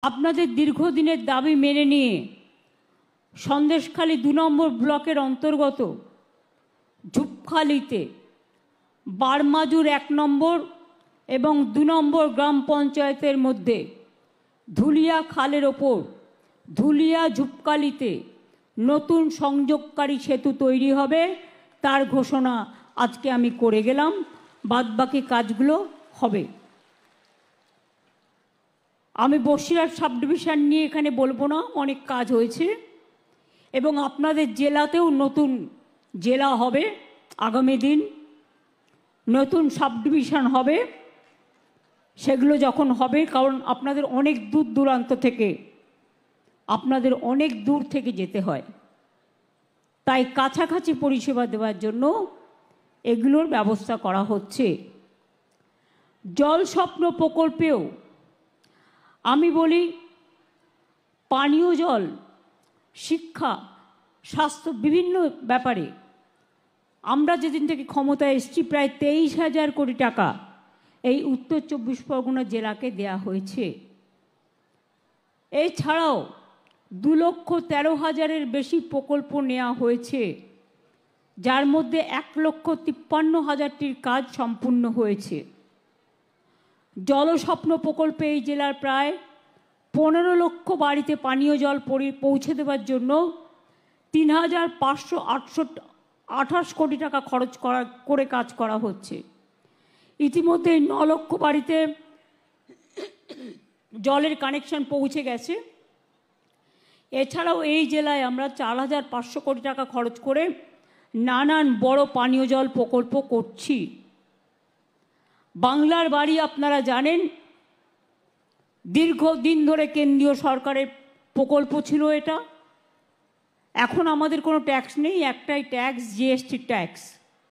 আপনাদের দীর্ঘদিনের দাবি মেনে নিয়ে সন্দেশখালী ২ নম্বর ব্লকের অন্তর্গত ঝুপখালিতে বারমাজুর ১ নম্বর এবং ২ নম্বর গ্রাম পঞ্চায়েতের মধ্যে ধুলিয়া খালের ওপর ধুলিয়া ঝুপখালিতে নতুন সংযোগকারী সেতু তৈরি হবে। তার ঘোষণা আজকে আমি করে গেলাম, বাদবাকি কাজগুলো হবে। আমি বসিরহাট সাব ডিভিশন নিয়ে এখানে বলবো না, অনেক কাজ হয়েছে এবং আপনাদের জেলাতেও নতুন জেলা হবে, আগামী দিন নতুন সাব ডিভিশন হবে। সেগুলো যখন হবে, কারণ আপনাদের অনেক দূর দূরান্ত থেকে দূর থেকে যেতে হয়, তাই কাছাকাছি পরিষেবা দেওয়ার জন্য এগুলোর ব্যবস্থা করা হচ্ছে। জল স্বপ্ন প্রকল্পেও আমি বলি, পানীয় জল, শিক্ষা, স্বাস্থ্য বিভিন্ন ব্যাপারে আমরা যেদিন থেকে ক্ষমতায় এসেছি প্রায় ২৩,০০০ কোটি টাকা এই উত্তর ২৪ পরগনা জেলাকে দেয়া হয়েছে। এছাড়াও ২,১৩,০০০-এর বেশি প্রকল্প নেওয়া হয়েছে, যার মধ্যে ১,৫৩,০০০-টির কাজ সম্পূর্ণ হয়েছে। জলস্বপ্ন প্রকল্পে এই জেলার প্রায় ১৫ লক্ষ বাড়িতে পানীয় জল পৌঁছে দেওয়ার জন্য ৩,৫২৮ কোটি টাকা খরচ করে কাজ করা হচ্ছে। ইতিমধ্যে ৯ লক্ষ বাড়িতে জলের কানেকশন পৌঁছে গেছে। এছাড়াও এই জেলায় আমরা ৪,৫০০ কোটি টাকা খরচ করে নানান বড় পানীয় জল প্রকল্প করছি। বাংলার বাড়ি আপনারা জানেন, দীর্ঘদিন ধরে কেন্দ্রীয় সরকারের প্রকল্প ছিল এটা। এখন আমাদের কোনো ট্যাক্স নেই, একটাই ট্যাক্স, জিএসটি ট্যাক্স।